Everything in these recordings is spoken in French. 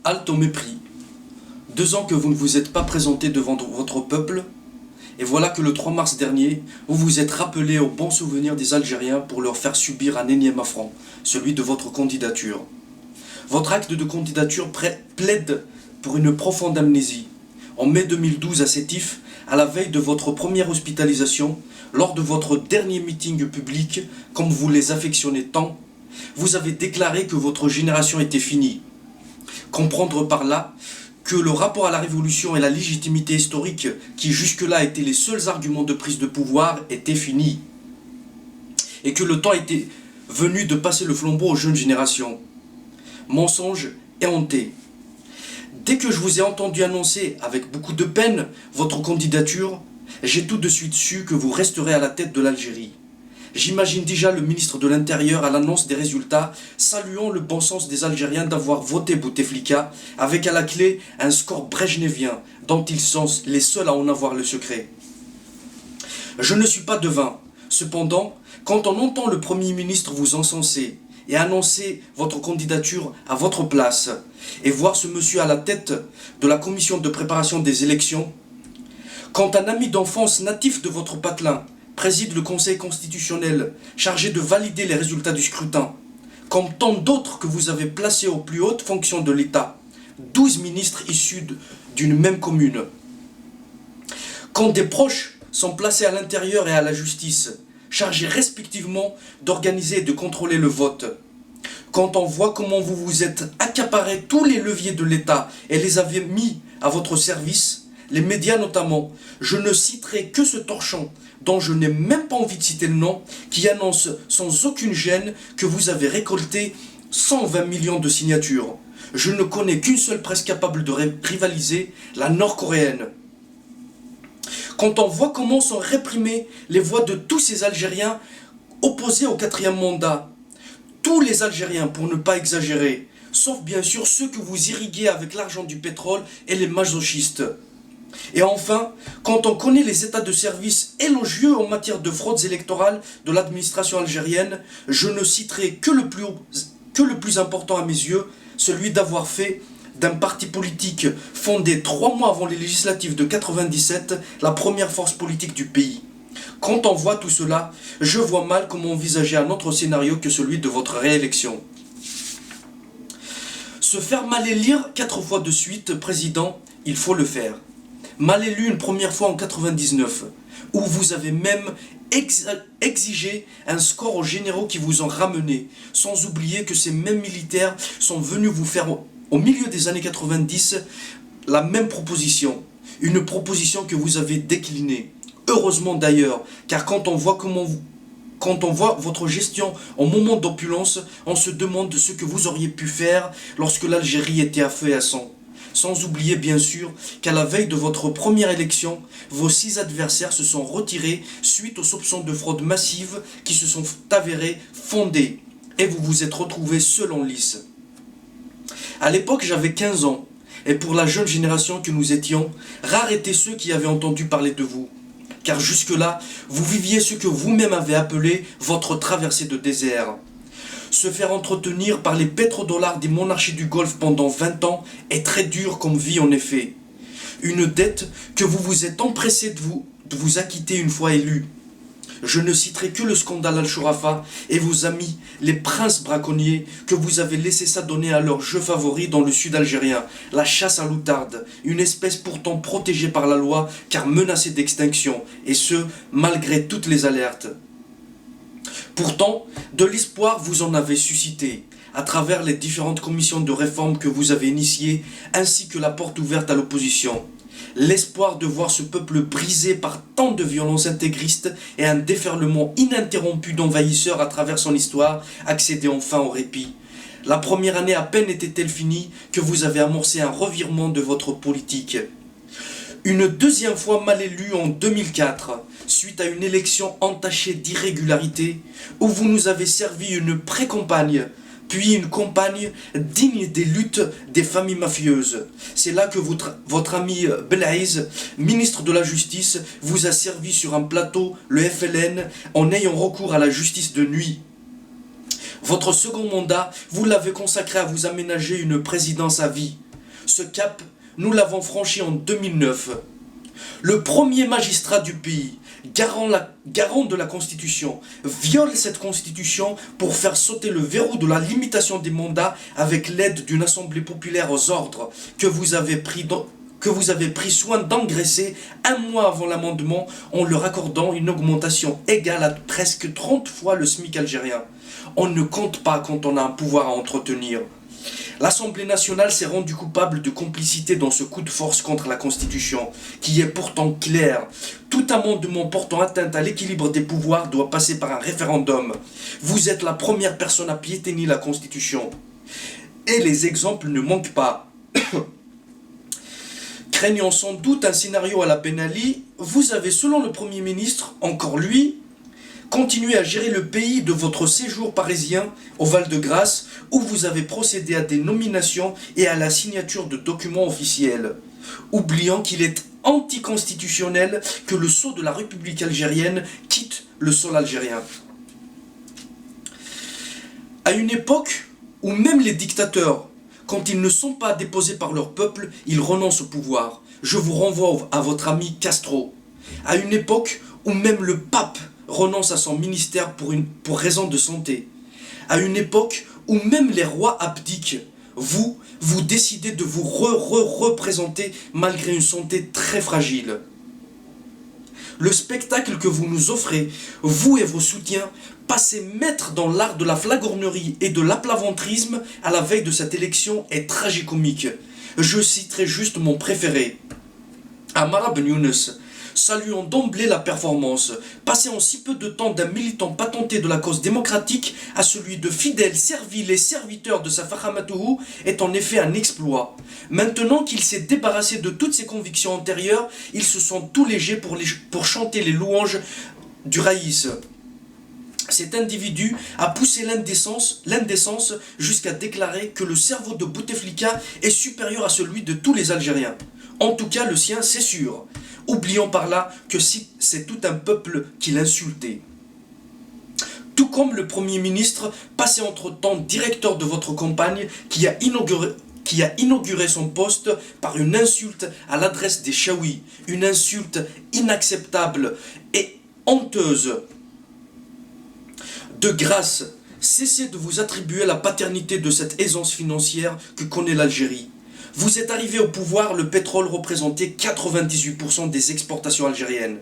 Halte au mépris. 2 ans que vous ne vous êtes pas présenté devant votre peuple, et voilà que le 3 mars dernier, vous vous êtes rappelé aux bons souvenirs des Algériens pour leur faire subir un énième affront, celui de votre candidature. Votre acte de candidature plaide pour une profonde amnésie. En mai 2012 à Sétif, à la veille de votre première hospitalisation, lors de votre dernier meeting public, comme vous les affectionnez tant, vous avez déclaré que votre génération était finie. Comprendre par là que le rapport à la révolution et la légitimité historique, qui jusque-là étaient les seuls arguments de prise de pouvoir, était fini. Et que le temps était venu de passer le flambeau aux jeunes générations. Mensonge et honté. Dès que je vous ai entendu annoncer avec beaucoup de peine votre candidature, j'ai tout de suite su que vous resterez à la tête de l'Algérie. J'imagine déjà le ministre de l'Intérieur à l'annonce des résultats, saluant le bon sens des Algériens d'avoir voté Bouteflika, avec à la clé un score brejnevien dont ils sont les seuls à en avoir le secret. Je ne suis pas devin. Cependant, quand on entend le Premier ministre vous encenser et annoncer votre candidature à votre place, et voir ce monsieur à la tête de la commission de préparation des élections, quand un ami d'enfance natif de votre patelin préside le Conseil constitutionnel chargé de valider les résultats du scrutin, comme tant d'autres que vous avez placés aux plus hautes fonctions de l'État, 12 ministres issus d'une même commune. Quand des proches sont placés à l'intérieur et à la justice, chargés respectivement d'organiser et de contrôler le vote, quand on voit comment vous vous êtes accaparé tous les leviers de l'État et les avez mis à votre service, les médias notamment, je ne citerai que ce torchon, dont je n'ai même pas envie de citer le nom, qui annonce sans aucune gêne que vous avez récolté 120 millions de signatures. Je ne connais qu'une seule presse capable de rivaliser, la nord-coréenne. Quand on voit comment sont réprimées les voix de tous ces Algériens opposés au 4e mandat, tous les Algériens pour ne pas exagérer, sauf bien sûr ceux que vous irriguez avec l'argent du pétrole et les masochistes. Et enfin, quand on connaît les états de service élogieux en matière de fraudes électorales de l'administration algérienne, je ne citerai que le plus important à mes yeux, celui d'avoir fait d'un parti politique fondé 3 mois avant les législatives de 97 la première force politique du pays. Quand on voit tout cela, je vois mal comment envisager un autre scénario que celui de votre réélection. Se faire mal élire 4 fois de suite président, il faut le faire. Mal élu une première fois en 99, où vous avez même exigé un score aux généraux qui vous ont ramené, sans oublier que ces mêmes militaires sont venus vous faire, au milieu des années 90, la même proposition. Une proposition que vous avez déclinée. Heureusement d'ailleurs, car quand on voit votre gestion en moment d'opulence, on se demande ce que vous auriez pu faire lorsque l'Algérie était à feu et à sang. Sans oublier bien sûr qu'à la veille de votre première élection, vos 6 adversaires se sont retirés suite aux soupçons de fraude massive qui se sont avérés fondés, et vous vous êtes retrouvés seul en lice. À l'époque, j'avais 15 ans, et pour la jeune génération que nous étions, rares étaient ceux qui avaient entendu parler de vous. Car jusque-là, vous viviez ce que vous-même avez appelé votre traversée de désert. Se faire entretenir par les pétrodollars des monarchies du Golfe pendant 20 ans est très dur comme vie en effet. Une dette que vous vous êtes empressé de vous acquitter une fois élu. Je ne citerai que le scandale Al-Shorafa et vos amis, les princes braconniers, que vous avez laissé s'adonner à leur jeu favori dans le sud algérien, la chasse à l'outarde, une espèce pourtant protégée par la loi car menacée d'extinction, et ce, malgré toutes les alertes. Pourtant, de l'espoir vous en avez suscité, à travers les différentes commissions de réforme que vous avez initiées, ainsi que la porte ouverte à l'opposition. L'espoir de voir ce peuple brisé par tant de violences intégristes et un déferlement ininterrompu d'envahisseurs à travers son histoire accéder enfin au répit. La première année à peine était-elle finie que vous avez amorcé un revirement de votre politique. Une deuxième fois mal élue en 2004, suite à une élection entachée d'irrégularités, où vous nous avez servi une pré-campagne, puis une campagne digne des luttes des familles mafieuses. C'est là que votre ami Belaïz, ministre de la Justice, vous a servi sur un plateau le FLN en ayant recours à la justice de nuit. Votre second mandat, vous l'avez consacré à vous aménager une présidence à vie. Ce cap, nous l'avons franchi en 2009. Le premier magistrat du pays, garant de la Constitution, viole cette Constitution pour faire sauter le verrou de la limitation des mandats avec l'aide d'une assemblée populaire aux ordres que vous avez pris soin d'engraisser un mois avant l'amendement en leur accordant une augmentation égale à presque 30 fois le SMIC algérien. On ne compte pas quand on a un pouvoir à entretenir. L'Assemblée nationale s'est rendue coupable de complicité dans ce coup de force contre la Constitution, qui est pourtant clair. Tout amendement portant atteinte à l'équilibre des pouvoirs doit passer par un référendum. Vous êtes la première personne à piétiner la Constitution. Et les exemples ne manquent pas. Craignant sans doute un scénario à la Ben Ali, vous avez, selon le Premier ministre, encore lui, continuez à gérer le pays de votre séjour parisien au Val-de-Grâce où vous avez procédé à des nominations et à la signature de documents officiels, oubliant qu'il est anticonstitutionnel que le sceau de la République algérienne quitte le sol algérien. À une époque où même les dictateurs, quand ils ne sont pas déposés par leur peuple, ils renoncent au pouvoir. Je vous renvoie à votre ami Castro. À une époque où même le pape renonce à son ministère pour raison de santé. À une époque où même les rois abdiquent, vous décidez de vous représenter malgré une santé très fragile. Le spectacle que vous nous offrez, vous et vos soutiens, passez maître dans l'art de la flagornerie et de l'aplaventrisme à la veille de cette élection est tragicomique. Je citerai juste mon préféré. Amara Ben Younes, saluant d'emblée la performance, passer en si peu de temps d'un militant patenté de la cause démocratique à celui de fidèles serviles et serviteurs de sa Fahamatuhu est en effet un exploit. Maintenant qu'il s'est débarrassé de toutes ses convictions antérieures, il se sent tout léger pour chanter les louanges du Raïs. Cet individu a poussé l'indécence jusqu'à déclarer que le cerveau de Bouteflika est supérieur à celui de tous les Algériens. En tout cas, le sien, c'est sûr. Oublions par là que c'est tout un peuple qui l'insultait. Tout comme le Premier ministre, passé entre-temps directeur de votre campagne, qui a inauguré son poste par une insulte à l'adresse des Chaouis, une insulte inacceptable et honteuse. De grâce, cessez de vous attribuer la paternité de cette aisance financière que connaît l'Algérie. Vous êtes arrivé au pouvoir, le pétrole représentait 98% des exportations algériennes.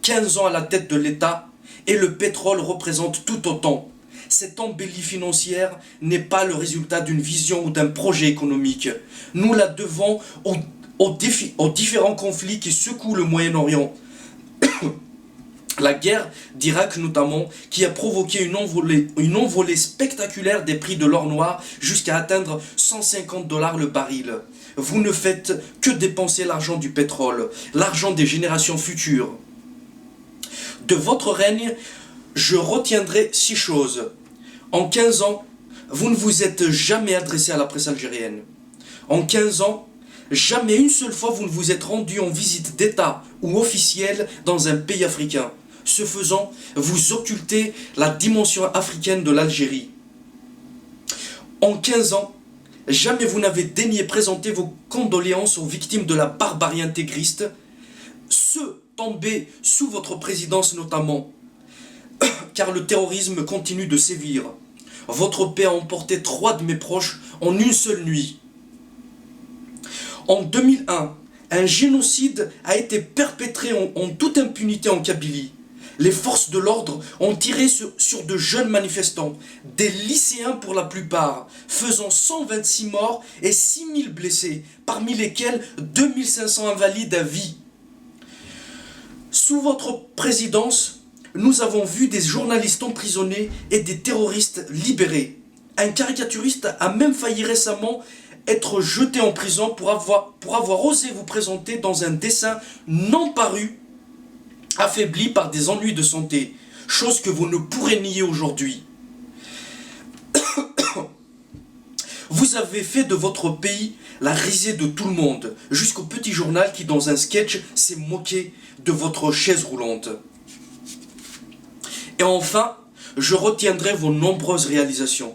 15 ans à la tête de l'État, et le pétrole représente tout autant. Cette embellie financière n'est pas le résultat d'une vision ou d'un projet économique. Nous la devons aux différents conflits qui secouent le Moyen-Orient. La guerre d'Irak notamment, qui a provoqué une envolée spectaculaire des prix de l'or noir jusqu'à atteindre 150 $ le baril. Vous ne faites que dépenser l'argent du pétrole, l'argent des générations futures. De votre règne, je retiendrai 6 choses. En 15 ans, vous ne vous êtes jamais adressé à la presse algérienne. En 15 ans, jamais une seule fois vous ne vous êtes rendu en visite d'État ou officielle dans un pays africain. Ce faisant, vous occultez la dimension africaine de l'Algérie. En 15 ans, jamais vous n'avez daigné présenter vos condoléances aux victimes de la barbarie intégriste, ceux tombés sous votre présidence notamment, car le terrorisme continue de sévir. Votre paix a emporté 3 de mes proches en une seule nuit. En 2001, un génocide a été perpétré en toute impunité en Kabylie. Les forces de l'ordre ont tiré sur de jeunes manifestants, des lycéens pour la plupart, faisant 126 morts et 6000 blessés, parmi lesquels 2500 invalides à vie. Sous votre présidence, nous avons vu des journalistes emprisonnés et des terroristes libérés. Un caricaturiste a même failli récemment être jeté en prison pour avoir osé vous présenter dans un dessin non paru, affaibli par des ennuis de santé, chose que vous ne pourrez nier aujourd'hui. Vous avez fait de votre pays la risée de tout le monde, jusqu'au petit journal qui, dans un sketch, s'est moqué de votre chaise roulante. Et enfin, je retiendrai vos nombreuses réalisations.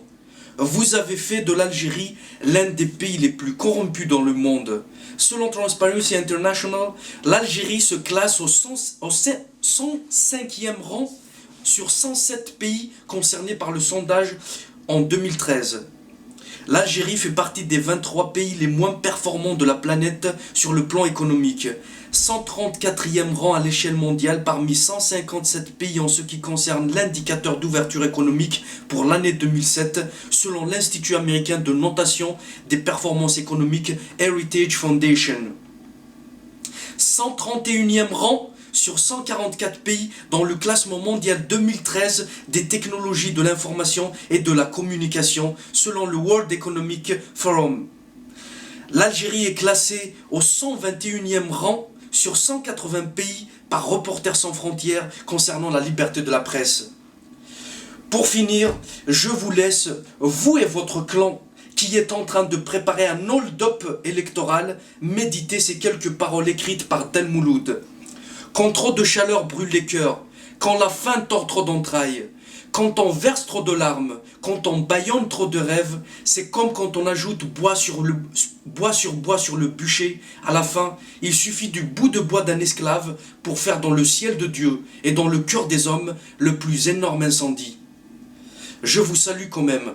Vous avez fait de l'Algérie l'un des pays les plus corrompus dans le monde. Selon Transparency International, l'Algérie se classe au 105e rang sur 107 pays concernés par le sondage en 2013. L'Algérie fait partie des 23 pays les moins performants de la planète sur le plan économique. 134e rang à l'échelle mondiale parmi 157 pays en ce qui concerne l'indicateur d'ouverture économique pour l'année 2007 selon l'Institut américain de notation des performances économiques Heritage Foundation. 131e rang sur 144 pays dans le classement mondial 2013 des technologies de l'information et de la communication selon le World Economic Forum. L'Algérie est classée au 121e rang sur 180 pays par Reporters sans frontières concernant la liberté de la presse. Pour finir, je vous laisse, vous et votre clan, qui est en train de préparer un hold-up électoral, méditer ces quelques paroles écrites par Del Mouloud. Quand trop de chaleur brûle les cœurs, quand la faim tord trop d'entrailles, quand on verse trop de larmes, quand on bâillonne trop de rêves, c'est comme quand on ajoute bois sur bois sur le bûcher. À la fin, il suffit du bout de bois d'un esclave pour faire dans le ciel de Dieu et dans le cœur des hommes le plus énorme incendie. Je vous salue quand même.